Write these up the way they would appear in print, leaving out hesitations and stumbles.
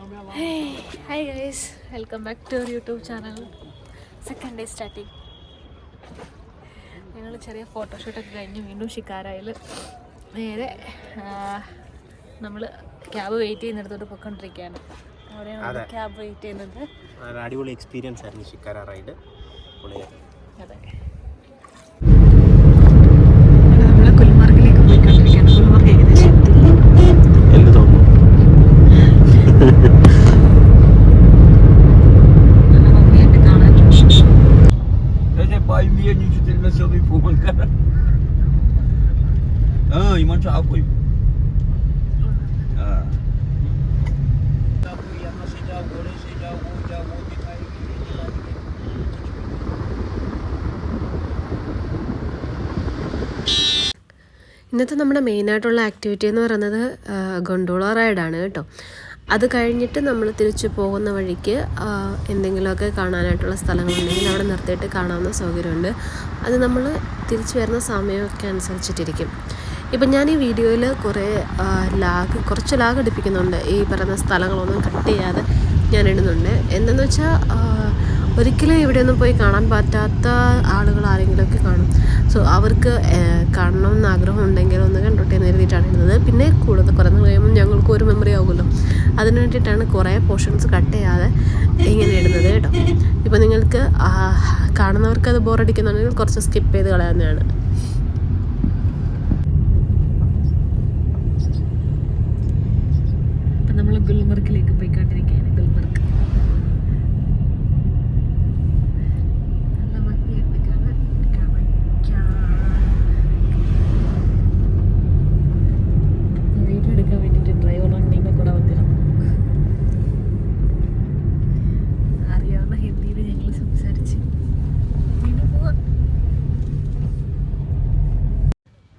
Hi guys, welcome back to our YouTube channel. Second day starting. ഞങ്ങൾ ചെറിയ ഫോട്ടോഷൂട്ടൊക്കെ കഴിഞ്ഞ് വീണ്ടും ഷിക്കാരയിൽ നേരെ നമ്മൾ ക്യാബ് വെയിറ്റ് ചെയ്യുന്നിടത്തോട്ട് പോയിക്കൊണ്ടിരിക്കുകയാണ്. അവിടെയാണ് ക്യാബ് വെയിറ്റ് ചെയ്യുന്നത്. അടിപൊളി എക്സ്പീരിയൻസ് ആയിരുന്നു ഷിക്കാര റൈഡ്. അതെ, നമ്മൾ ഗുൽമാർഗിലേക്ക് പോയിക്കൊണ്ടിരിക്കുകയാണ്. ഗുൽമാർഗ് ഏകദേശം എന്ത് തോന്നുന്നു? iman sa ako yun. ഇന്നത്തെ നമ്മുടെ മെയിനായിട്ടുള്ള ആക്ടിവിറ്റി എന്ന് പറയുന്നത് ഗൊണ്ടോള റൈഡാണ് കേട്ടോ. അത് കഴിഞ്ഞിട്ട് നമ്മൾ തിരിച്ചു പോകുന്ന വഴിക്ക് എന്തെങ്കിലുമൊക്കെ കാണാനായിട്ടുള്ള സ്ഥലങ്ങളുണ്ടെങ്കിൽ അവിടെ നിർത്തിയിട്ട് കാണാവുന്ന സൗകര്യമുണ്ട്. അത് നമ്മൾ തിരിച്ചു വരുന്ന സമയമൊക്കെ അനുസരിച്ചിട്ടിരിക്കും. ഇപ്പം ഞാൻ ഈ വീഡിയോയിൽ കുറച്ച് ലാഗ് അടിപ്പിക്കുന്നുണ്ട്. ഈ പറയുന്ന സ്ഥലങ്ങളൊന്നും കട്ട് ചെയ്യാതെ ഞാൻ ഇടുന്നുണ്ട്. എന്തെന്ന് വെച്ചാൽ ഒരിക്കലും ഇവിടെയൊന്നും പോയി കാണാൻ പറ്റാത്ത ആളുകൾ ആരെങ്കിലുമൊക്കെ കാണും. സോ അവർക്ക് കാണണമെന്ന് ആഗ്രഹം ഉണ്ടെങ്കിൽ ഒന്ന് കണ്ടോട്ടെ എന്ന് കരുതിയിട്ടാണ് ഇടുന്നത്. പിന്നെ കൂടുതൽ കുറേ കഴിയുമ്പോൾ ഞങ്ങൾക്ക് ഒരു മെമ്മറി ആകുമല്ലോ, അതിന് വേണ്ടിയിട്ടാണ് കുറേ പോർഷൻസ് കട്ട് ചെയ്യാതെ ഇങ്ങനെ ഇടുന്നത് കേട്ടോ. ഇപ്പോൾ നിങ്ങൾക്ക് കാണുന്നവർക്ക് അത് ബോറടിക്കുന്നുണ്ടെങ്കിൽ കുറച്ച് സ്കിപ്പ് ചെയ്ത് കളയാവുന്നതാണ്. അപ്പം നമ്മൾ ഗുൽമർഗിലേക്ക് പോയിക്കൊണ്ടിരിക്കുകയാണ്. ഗുൽമർഗ് വീഡിയോ എടുക്കാൻ വേണ്ടിയിട്ട് ഡ്രൈവറാണ് നിങ്ങളുടെ കൂടെ വന്നിരുന്നു. അറിയാവുന്ന ഹിന്ദിയിൽ ഞങ്ങൾ സംസാരിച്ച് വീണ്ടും പോവാം.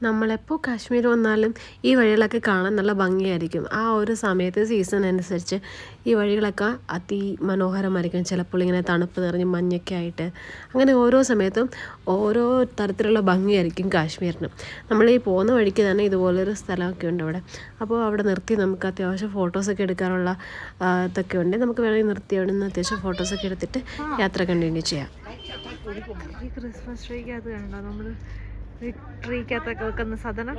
നമ്മളെപ്പോൾ കാശ്മീർ വന്നാലും ഈ വഴികളൊക്കെ കാണാൻ നല്ല ഭംഗിയായിരിക്കും. ആ ഒരു സമയത്ത് സീസൺ അനുസരിച്ച് ഈ വഴികളൊക്കെ അതിമനോഹരമായിരിക്കും. ചിലപ്പോൾ ഇങ്ങനെ തണുപ്പ് നിറഞ്ഞ് മഞ്ഞൊക്കെ ആയിട്ട് അങ്ങനെ ഓരോ സമയത്തും ഓരോ തരത്തിലുള്ള ഭംഗിയായിരിക്കും കാശ്മീരിന്. നമ്മൾ ഈ പോകുന്ന വഴിക്ക് തന്നെ ഇതുപോലൊരു സ്ഥലമൊക്കെ ഉണ്ട് അവിടെ. അപ്പോൾ അവിടെ നിർത്തി നമുക്ക് അത്യാവശ്യം ഫോട്ടോസൊക്കെ എടുക്കാനുള്ള ഇതൊക്കെ ഉണ്ട്. നമുക്ക് വേണമെങ്കിൽ നിർത്തി അവിടെ നിന്ന് അത്യാവശ്യം ഫോട്ടോസൊക്കെ എടുത്തിട്ട് യാത്ര കണ്ടിന്യൂ ചെയ്യാം. ഈ ക്രിസ്മസ് ട്രീക്ക് അത് കണ്ടോ, നമ്മൾ ട്രീക്കകത്തൊക്കെ വെക്കുന്ന സാധനം.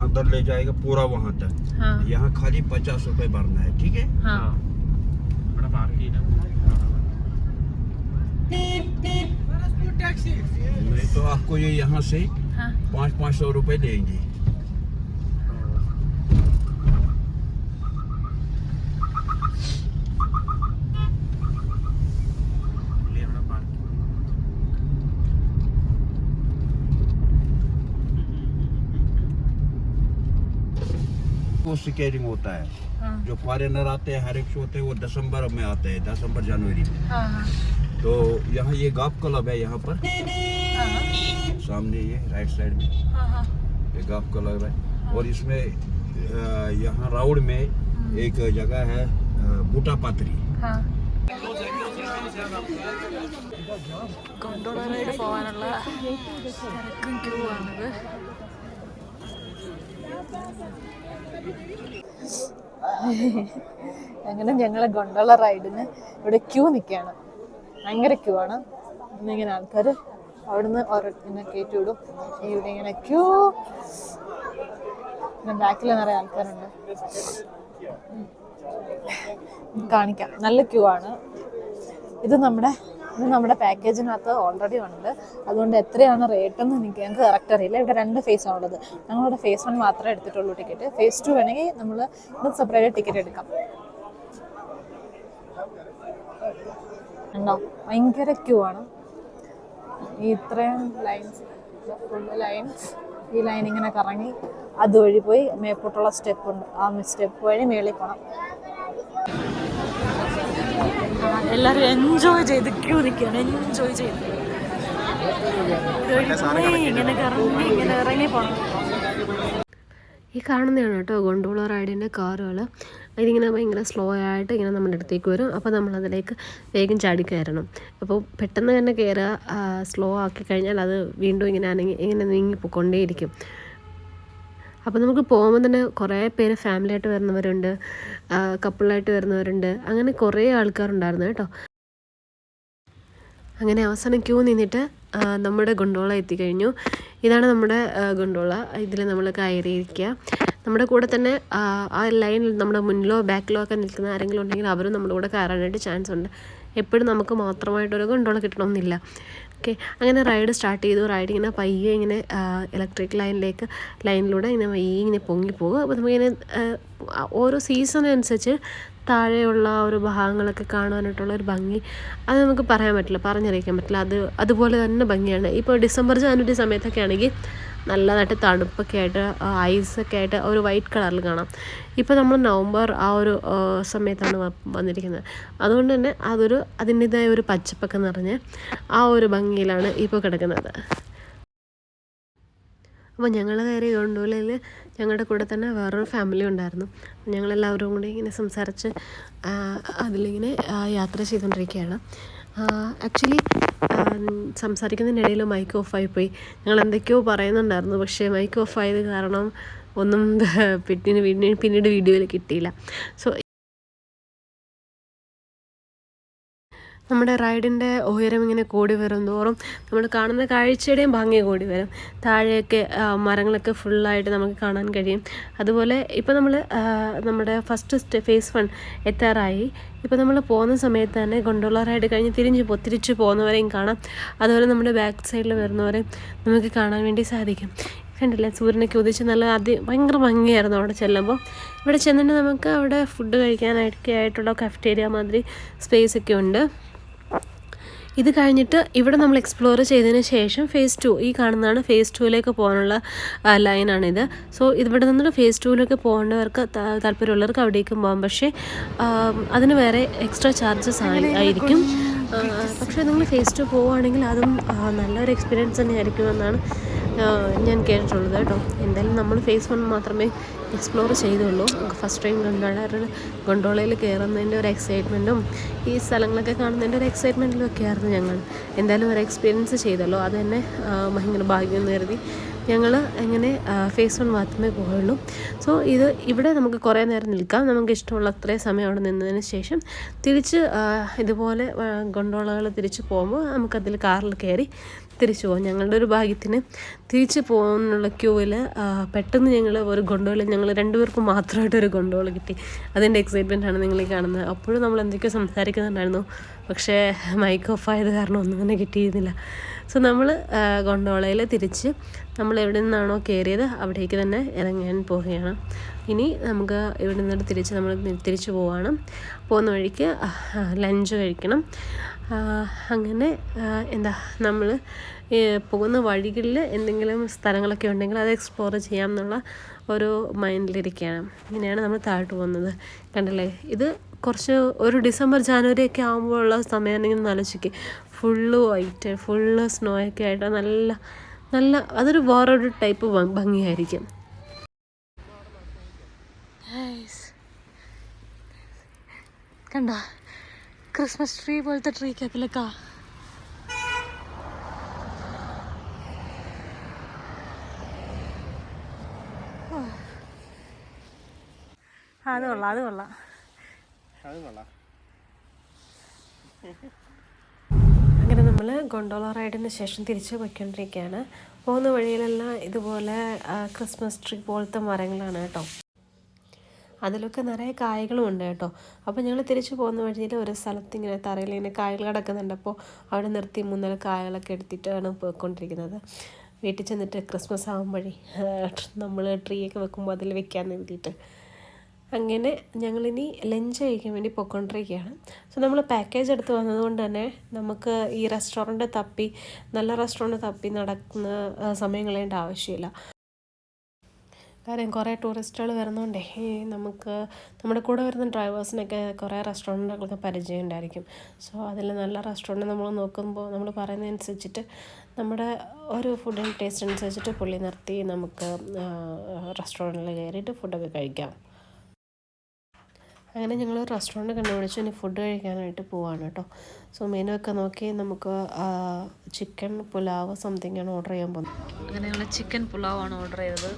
अंदर ले जाएगा पूरा वहाँ तक. हाँ. यहाँ खाली 50 रुपए भरना है, ठीक है? हाँ. नहीं तो आपको ये यहाँ से 500 रुपए देंगे. स्केटिंग होता है. हाँ. जो फॉरेनर आते हैं हर एक शो होते हैं वो दिसंबर में आते हैं, दिसंबर जनवरी में. हाँ. तो यहाँ ये गाफ क्लब है यहाँ पर. हाँ. सामने ये राइट साइड में. हाँ. ये गाफ क्लब है. हाँ. और इसमें यहाँ राउड में एक जगह है बूटा पात्री. हाँ. ഗൊണ്ടോള റൈഡ് പോകാനുള്ള തിരക്കും ക്യൂ ആണത്. അങ്ങനെ ഞങ്ങൾ ഗൊണ്ടോള റൈഡിന് ഇവിടെ ക്യൂ നിൽക്കുകയാണ്. ഭയങ്കര ക്യൂ ആണ്. ഇന്നിങ്ങനെ ആൾക്കാർ അവിടുന്ന് ഇങ്ങനെ കയറ്റി വിടും. ഇവിടെ ഇങ്ങനെ ക്യൂ. ബാക്കിൽ നിറയെ ആൾക്കാരുണ്ട്. കാണിക്കാം, നല്ല ക്യൂ ആണ്. ഇത് നമ്മുടെ പാക്കേജിനകത്ത് ഓൾറെഡി ഉണ്ട്. അതുകൊണ്ട് എത്രയാണ് റേറ്റ് എന്ന് ഞങ്ങൾക്ക് കറക്റ്റ് അറിയില്ല. ഇവിടെ 2 ഫേസ് ആണുള്ളത്. ഞങ്ങളിവിടെ ഫേസ് 1 മാത്രമേ എടുത്തിട്ടുള്ളൂ ടിക്കറ്റ്. ഫേസ് 2 വേണമെങ്കിൽ നമ്മൾ ഇത് സെപ്പറേറ്റ് ടിക്കറ്റ് എടുക്കാം. ഉണ്ടോ, ഭയങ്കര ക്യൂ ആണ്. ഇത്രയും ലൈൻസ്, ഫുള്ള് ലൈൻസ്. ഈ ലൈൻ ഇങ്ങനെ കറങ്ങി അതുവഴി പോയി മേപ്പോട്ടുള്ള സ്റ്റെപ്പ് ഉണ്ട്. ആ സ്റ്റെപ്പ് വഴി മേളിൽ പോകണം. എല്ലാവരും എൻജോയ് ചെയ്ത് ക്യൂ നിൽക്കുകയാണ്. എൻജോയ് ചെയ്ത് ഇങ്ങനെ കറങ്ങി ഇങ്ങനെ ഇറങ്ങി പോകണം. ഈ കാണുന്നതാണ് കേട്ടോ ഗൊണ്ടോള റൈഡിൻ്റെ കാറുകൾ. ഇതിങ്ങനെ ഭയങ്കര സ്ലോ ആയിട്ട് ഇങ്ങനെ നമ്മുടെ അടുത്തേക്ക് വരും. അപ്പോൾ നമ്മളതിലേക്ക് വേഗം ചാടി കയറണം. അപ്പോൾ പെട്ടെന്ന് തന്നെ കയറുക, സ്ലോ ആക്കി കഴിഞ്ഞാൽ അത് വീണ്ടും ഇങ്ങനെ നീങ്ങിപ്പോയിക്കൊണ്ടേയിരിക്കും. അപ്പോൾ നമുക്ക് പോകുമ്പോൾ തന്നെ കുറേ പേര് ഫാമിലിയായിട്ട് വരുന്നവരുണ്ട്, കപ്പിളായിട്ട് വരുന്നവരുണ്ട്, അങ്ങനെ കുറേ ആൾക്കാരുണ്ടായിരുന്നു കേട്ടോ. അങ്ങനെ അവസാനം ക്യൂ നിന്നിട്ട് നമ്മുടെ ഗൊണ്ടോള എത്തിക്കഴിഞ്ഞു. ഇതാണ് നമ്മുടെ ഗൊണ്ടോള. ഇതിൽ നമ്മൾ കയറിയിരിക്കുക. നമ്മുടെ കൂടെ തന്നെ ആ ലൈനിൽ നമ്മുടെ മുന്നിലോ ബാക്കിലോ ഒക്കെ നിൽക്കുന്ന ആരെങ്കിലും ഉണ്ടെങ്കിൽ അവരും നമ്മുടെ കൂടെ കയറാനായിട്ട് ചാൻസ് ഉണ്ട്. എപ്പോഴും നമുക്ക് മാത്രമായിട്ടൊരു ഗൊണ്ടോള കിട്ടണമെന്നില്ല. ഓക്കെ, അങ്ങനെ റൈഡ് സ്റ്റാർട്ട് ചെയ്തു. റൈഡ് ഇങ്ങനെ പയ്യെ ഇങ്ങനെ ഇലക്ട്രിക് ലൈനിലൂടെ ഇങ്ങനെ പൊങ്ങി പോകും. അപ്പോൾ നമുക്കിങ്ങനെ ഓരോ സീസണനുസരിച്ച് താഴെയുള്ള ഒരു ഭാഗങ്ങളൊക്കെ കാണാനായിട്ടുള്ള ഒരു ഭംഗി അത് നമുക്ക് പറയാൻ പറ്റില്ല, പറഞ്ഞറിയിക്കാൻ പറ്റില്ല. അതുപോലെ തന്നെ ഭംഗിയാണ്. ഇപ്പോൾ ഡിസംബർ ജനുവരി സമയത്തൊക്കെ ആണെങ്കിൽ നല്ലതായിട്ട് തണുപ്പൊക്കെ ആയിട്ട് ഐസൊക്കെ ആയിട്ട് ഒരു വൈറ്റ് കളറിൽ കാണാം. ഇപ്പോൾ നമ്മൾ നവംബർ ആ ഒരു സമയത്താണ് വന്നിരിക്കുന്നത്. അതുകൊണ്ട് തന്നെ അതിൻ്റേതായ ഒരു പച്ചപ്പൊക്കെ നിറഞ്ഞ് ആ ഒരു ഭംഗിയിലാണ് ഇപ്പോൾ കിടക്കുന്നത്. അപ്പോൾ ഞങ്ങൾ കയറിയ ഗൊണ്ടോളയിൽ ഞങ്ങളുടെ കൂടെ തന്നെ വേറൊരു ഫാമിലി ഉണ്ടായിരുന്നു. ഞങ്ങളെല്ലാവരും കൂടി ഇങ്ങനെ സംസാരിച്ച് അതിലിങ്ങനെ യാത്ര ചെയ്തുകൊണ്ടിരിക്കുകയാണ്. ആക്ച്വലി സംസാരിക്കുന്നതിനിടയിൽ മൈക്ക് ഓഫായിപ്പോയി. ഞങ്ങൾ എന്തൊക്കെയോ പറയുന്നുണ്ടായിരുന്നു, പക്ഷേ മൈക്ക് ഓഫായത് കാരണം ഒന്നും പിന്നീട് വീഡിയോയിൽ കിട്ടിയില്ല. സോ നമ്മുടെ റൈഡിൻ്റെ ഉയരം ഇങ്ങനെ കൂടി വരും തോറും നമ്മൾ കാണുന്ന കാഴ്ചയുടെയും ഭംഗി കൂടി വരും. താഴെയൊക്കെ മരങ്ങളൊക്കെ ഫുള്ളായിട്ട് നമുക്ക് കാണാൻ കഴിയും. അതുപോലെ ഇപ്പോൾ നമ്മൾ നമ്മുടെ ഫസ്റ്റ് ഫേസ് 1 എത്താറായി. ഇപ്പോൾ നമ്മൾ പോകുന്ന സമയത്ത് തന്നെ ഗൊണ്ടോള റൈഡ് കഴിഞ്ഞ് തിരിച്ചു പോകുന്നവരെയും കാണാം. അതുപോലെ നമ്മുടെ ബാക്ക് സൈഡിൽ വരുന്നവരെയും നമുക്ക് കാണാൻ വേണ്ടി സാധിക്കും. കണ്ടില്ലേ, സൂര്യനൊക്കെ ഉദിച്ച് ഭയങ്കര ഭംഗിയായിരുന്നു അവിടെ ചെല്ലുമ്പോൾ. ഇവിടെ ചെന്നിട്ട് നമുക്ക് അവിടെ ഫുഡ് കഴിക്കാനായിട്ടുള്ള കഫറ്റേരിയ മാതിരി സ്പേസ് ഒക്കെ ഉണ്ട്. ഇത് കഴിഞ്ഞിട്ട് ഇവിടെ നമ്മൾ എക്സ്പ്ലോർ ചെയ്തതിന് ശേഷം ഫേസ് 2 ഈ കാണുന്നതാണ് ഫേസ് 2ലേക്ക് പോകാനുള്ള ലൈനാണിത്. സോ ഇവിടെ നിന്നിട്ട് ഫേസ് 2ലേക്ക് പോകേണ്ടവർക്ക് താല്പര്യമുള്ളവർക്ക് അവിടേക്കും പോകാം. പക്ഷേ അതിന് വേറെ എക്സ്ട്രാ ചാർജസ് ആയിരിക്കും. പക്ഷേ നിങ്ങൾ ഫേസ് 2 പോവുകയാണെങ്കിൽ അതും നല്ലൊരു എക്സ്പീരിയൻസ് തന്നെ ആയിരിക്കുമെന്നാണ് ഞാൻ കേട്ടിട്ടുള്ളത് കേട്ടോ. എന്തായാലും നമ്മൾ ഫേസ് 1 മാത്രമേ എക്സ്പ്ലോർ ചെയ്തുള്ളൂ. ഫസ്റ്റ് ടൈം ഗൊണ്ടോളയിൽ കയറുന്നതിൻ്റെ ഒരു എക്സൈറ്റ്മെൻറ്റും ഈ സ്ഥലങ്ങളൊക്കെ കാണുന്നതിൻ്റെ ഒരു എക്സൈറ്റ്മെൻറ്റിലും ഒക്കെ ആയിരുന്നു ഞങ്ങൾ. എന്തായാലും ഒരു എക്സ്പീരിയൻസ് ചെയ്തല്ലോ, അത് തന്നെ ഭയങ്കര ഭാഗ്യം കരുതി ഞങ്ങൾ അങ്ങനെ ഫേസ് 1 മാത്രമേ പോയുള്ളൂ. സോ ഇവിടെ നമുക്ക് കുറേ നേരം നിൽക്കാം. നമുക്ക് ഇഷ്ടമുള്ള അത്രയും സമയം അവിടെ നിന്നതിന് ശേഷം തിരിച്ച് ഇതുപോലെ ഗൊണ്ടോളകൾ തിരിച്ച് പോകുമ്പോൾ നമുക്കതിൽ കാറിൽ കയറി തിരിച്ചു പോകും. ഞങ്ങളുടെ ഒരു ഭാഗ്യത്തിന് തിരിച്ച് പോകാനുള്ള ക്യൂവിൽ പെട്ടെന്ന് ഞങ്ങൾ ഒരു ഗൊണ്ടോള ഞങ്ങൾ 2 പേർക്കും മാത്രമായിട്ടൊരു ഗൊണ്ടോള കിട്ടി. അതിൻ്റെ എക്സൈറ്റ്മെൻറ്റാണ് നിങ്ങളീ കാണുന്നത്. അപ്പോഴും നമ്മൾ എന്തൊക്കെയോ സംസാരിക്കുന്നുണ്ടായിരുന്നു, പക്ഷേ മൈക്ക് ഓഫ് ആയത് കാരണം ഒന്നും തന്നെ കിട്ടിയിരുന്നില്ല. സോ നമ്മൾ ഗൊണ്ടോളയിൽ തിരിച്ച് നമ്മൾ എവിടെ നിന്നാണോ കയറിയത് അവിടേക്ക് തന്നെ ഇറങ്ങാൻ പോവുകയാണ്. ഇനി നമുക്ക് ഇവിടെ നിന്നിട്ട് തിരിച്ചു പോവുകയാണ്. പോകുന്ന വഴിക്ക് ലഞ്ച് കഴിക്കണം. അങ്ങനെ നമ്മൾ പോകുന്ന വഴികളിൽ എന്തെങ്കിലും സ്ഥലങ്ങളൊക്കെ ഉണ്ടെങ്കിൽ അത് എക്സ്പ്ലോർ ചെയ്യാം എന്നുള്ള ഒരു മൈൻഡിലിരിക്കുകയാണ്. ഇങ്ങനെയാണ് നമ്മൾ താഴോട്ട് പോകുന്നത്. കണ്ടല്ലേ, ഇത് കുറച്ച് ഒരു ഡിസംബർ ജനുവരി ഒക്കെ ആകുമ്പോഴുള്ള സമയമാണെങ്കിൽ ആലോചിക്കുക. ഫുള്ള് വൈറ്റ്, ഫുള്ള് സ്നോ ഒക്കെ ആയിട്ട് നല്ല അതൊരു വേറൊരു ടൈപ്പ് ഭംഗിയായിരിക്കും. കണ്ടോ, ക്രിസ്മസ് ട്രീ പോലത്തെ ട്രീക്കകത്തിലേക്കാ. അത് കൊള്ളാം. അങ്ങനെ നമ്മൾ ഗൊണ്ടോള റൈഡിന് ശേഷം തിരിച്ച് പോയിക്കൊണ്ടിരിക്കുകയാണ്. പോകുന്ന വഴിയിലെല്ലാം ഇതുപോലെ ക്രിസ്മസ് ട്രീ പോലത്തെ മരങ്ങളാണ് കേട്ടോ. അതിലൊക്കെ നിറയെ കായകളും ഉണ്ട് കേട്ടോ. അപ്പോൾ ഞങ്ങൾ തിരിച്ചു പോകുന്ന വഴിയിൽ ഒരു സ്ഥലത്ത് ഇങ്ങനെ തറയിൽ ഇങ്ങനെ കായകൾ കിടക്കുന്നുണ്ട്. അപ്പോൾ അവിടെ നിർത്തി 3 കായകളൊക്കെ എടുത്തിട്ടാണ് പോയിക്കൊണ്ടിരിക്കുന്നത്. വീട്ടിൽ ചെന്നിട്ട് ക്രിസ്മസ് ആകുമ്പോഴേ നമ്മൾ ട്രീ ഒക്കെ വെക്കുമ്പോൾ അതിൽ വെക്കാൻ വേണ്ടിയിട്ട്. അങ്ങനെ ഞങ്ങളിനി ലഞ്ച് കഴിക്കാൻ വേണ്ടി പോയിക്കൊണ്ടിരിക്കുകയാണ്. സോ നമ്മൾ പാക്കേജ് എടുത്ത് വന്നതുകൊണ്ട് തന്നെ നമുക്ക് ഈ നല്ല റെസ്റ്റോറൻറ്റ് തപ്പി നടക്കുന്ന സമയം കളയേണ്ട ആവശ്യമില്ല. കാര്യം കുറേ ടൂറിസ്റ്റുകൾ വരുന്നതുകൊണ്ടേ ഈ നമുക്ക് നമ്മുടെ കൂടെ വരുന്ന ഡ്രൈവേഴ്സിനൊക്കെ കുറേ റെസ്റ്റോറൻറ്റുകളൊക്കെ പരിചയം ഉണ്ടായിരിക്കും. സോ അതിൽ നല്ല റെസ്റ്റോറൻറ്റ് നമ്മൾ നോക്കുമ്പോൾ നമ്മൾ പറയുന്നതനുസരിച്ചിട്ട് നമ്മുടെ ഒരു ഫുഡ് ടേസ്റ്റ് അനുസരിച്ചിട്ട് പുള്ളി നിർത്തി നമുക്ക് റെസ്റ്റോറൻറ്റിൽ കയറിയിട്ട് ഫുഡൊക്കെ കഴിക്കാം. അങ്ങനെ ഞങ്ങൾ റെസ്റ്റോറൻറ്റ് കണ്ടുപിടിച്ച് ഇനി ഫുഡ് കഴിക്കാനായിട്ട് പോവാണ് കേട്ടോ. സോ മെനു ഒക്കെ നോക്കി നമുക്ക് ചിക്കൻ പുലാവ് സംതിങ് ആണ് ഓർഡർ ചെയ്യാൻ പോകുന്നത്. അങ്ങനെ ഞങ്ങൾ ചിക്കൻ പുലാവാണ് ഓർഡർ ചെയ്തത്.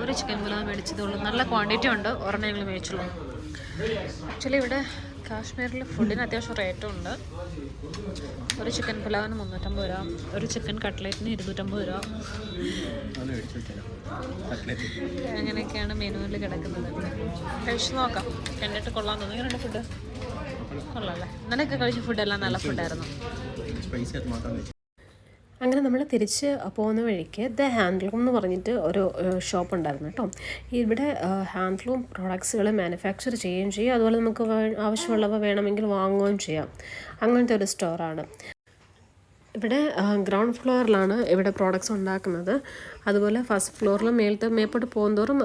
ഒരു ചിക്കൻ പുലാവ് മേടിച്ചതുള്ളൂ. നല്ല ക്വാണ്ടിറ്റി ഉണ്ട്. ഒരെണ്ണം ഞങ്ങൾ മേടിച്ചുള്ളൂ. ആക്ച്വലി ഇവിടെ കാശ്മീരിൽ ഫുഡിന് അത്യാവശ്യം റേറ്റും ഉണ്ട്. ഒരു ചിക്കൻ പുലാവിന് 350 രൂപ, ഒരു ചിക്കൻ കട്ട്ലേറ്റിന് 250 രൂപ. അങ്ങനെയൊക്കെയാണ് മെനുവിൽ കിടക്കുന്നത്. കഴിച്ച് നോക്കാം. കണ്ടിട്ട് കൊള്ളാൻ തോന്നുന്നു. എങ്ങനെയുണ്ട് ഫുഡ്? കൊള്ളാമല്ലേ? ഇന്നലെയൊക്കെ കഴിച്ച ഫുഡെല്ലാം നല്ല ഫുഡായിരുന്നു. അങ്ങനെ നമ്മൾ തിരിച്ച് പോകുന്ന വഴിക്ക് ദ ഹാൻഡ്ലൂം എന്ന് പറഞ്ഞിട്ട് ഒരു ഷോപ്പ് ഉണ്ടായിരുന്നു കേട്ടോ. ഇവിടെ ഹാൻഡ്ലൂം പ്രോഡക്ട്സുകൾ മാനുഫാക്ചർ ചെയ്യുകയും ചെയ്യും, അതുപോലെ നമുക്ക് ആവശ്യമുള്ളവ വേണമെങ്കിൽ വാങ്ങുകയും ചെയ്യാം. അങ്ങനത്തെ ഒരു സ്റ്റോറാണ്. ഇവിടെ ഗ്രൗണ്ട് ഫ്ലോറിലാണ് ഇവിടെ പ്രോഡക്റ്റ്സ് ഉണ്ടാക്കുന്നത്. അതുപോലെ ഫസ്റ്റ് ഫ്ലോറിൽ മേപ്പോട്ട് പോകുന്തോറും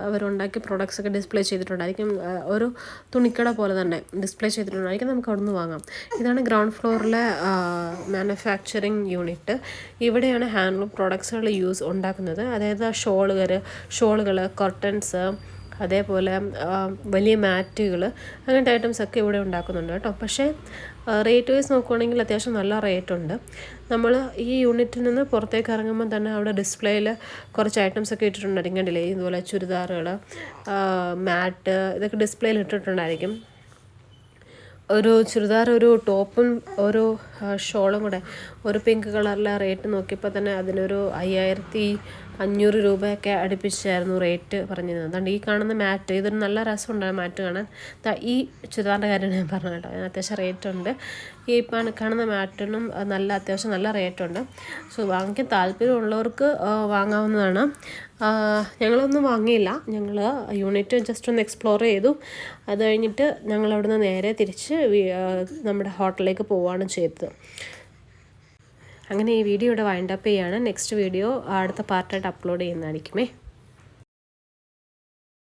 അവരുണ്ടാക്കിയ പ്രോഡക്റ്റ്സൊക്കെ ഡിസ്പ്ലേ ചെയ്തിട്ടുണ്ടായിരിക്കും. ഒരു തുണിക്കട പോലെ തന്നെ ഡിസ്പ്ലേ ചെയ്തിട്ടുണ്ടായിരിക്കും. നമുക്ക് അവിടെ നിന്ന് വാങ്ങാം. ഇതാണ് ഗ്രൗണ്ട് ഫ്ലോറിലെ മാനുഫാക്ചറിങ് യൂണിറ്റ്. ഇവിടെയാണ് ഹാൻഡ്ലൂം പ്രോഡക്ട്സുകൾ ഉണ്ടാക്കുന്നത്. അതായത് ഷോളുകൾ, കർട്ടൻസ്, അതേപോലെ വലിയ മാറ്റുകൾ, അങ്ങനത്തെ ഐറ്റംസൊക്കെ ഇവിടെ ഉണ്ടാക്കുന്നുണ്ട് കേട്ടോ. പക്ഷേ റേറ്റ് വൈസ് നോക്കുകയാണെങ്കിൽ അത്യാവശ്യം നല്ല റേറ്റുണ്ട്. നമ്മൾ ഈ യൂണിറ്റിൽ നിന്ന് പുറത്തേക്ക് ഇറങ്ങുമ്പോൾ തന്നെ അവിടെ ഡിസ്പ്ലേയിൽ കുറച്ച് ഐറ്റംസൊക്കെ ഇട്ടിട്ടുണ്ടായിരിക്കും. കണ്ടില്ലേ? ഇതുപോലെ ചുരിദാറുകൾ, മാറ്റ്, ഇതൊക്കെ ഡിസ്പ്ലേയിൽ ഇട്ടിട്ടുണ്ടായിരിക്കും. ഒരു ചുരിദാർ, ഒരു ടോപ്പും ഒരു ഷോളും കൂടെ ഒരു പിങ്ക് കളറിലെ റേറ്റ് നോക്കിയപ്പോൾ തന്നെ അതിനൊരു 5500 രൂപയൊക്കെ അടുപ്പിച്ചായിരുന്നു റേറ്റ് പറഞ്ഞിരുന്നത്. അതുകൊണ്ട് ഈ കാണുന്ന മാറ്റ്, ഇതൊരു നല്ല രസമുണ്ടാകും മാറ്റ് കാണാൻ. ഈ ചുരിദാറിൻ്റെ കാര്യമാണ് ഞാൻ പറഞ്ഞത് കേട്ടോ. അതിന് അത്യാവശ്യം റേറ്റുണ്ട്. ഈ കാണുന്ന മാറ്റിനും അത്യാവശ്യം നല്ല റേറ്റുണ്ട്. സോ വാങ്ങിക്കാൻ താല്പര്യമുള്ളവർക്ക് വാങ്ങാവുന്നതാണ്. ഞങ്ങളൊന്നും വാങ്ങിയില്ല. ഞങ്ങൾ യൂണിറ്റ് ജസ്റ്റ് ഒന്ന് എക്സ്പ്ലോർ ചെയ്തു. അത് കഴിഞ്ഞിട്ട് ഞങ്ങൾ അവിടുന്ന് നേരെ തിരിച്ച് നമ്മുടെ ഹോട്ടലിലേക്ക് പോവുകയാണ് ചെയ്തത്. അങ്ങനെ ഈ വീഡിയോ ഇവിടെ വൈൻഡപ്പ് ചെയ്യാണ്. നെക്സ്റ്റ് വീഡിയോ അടുത്ത പാർട്ടായിട്ട് അപ്ലോഡ് ചെയ്യുന്നതായിരിക്കുമേ.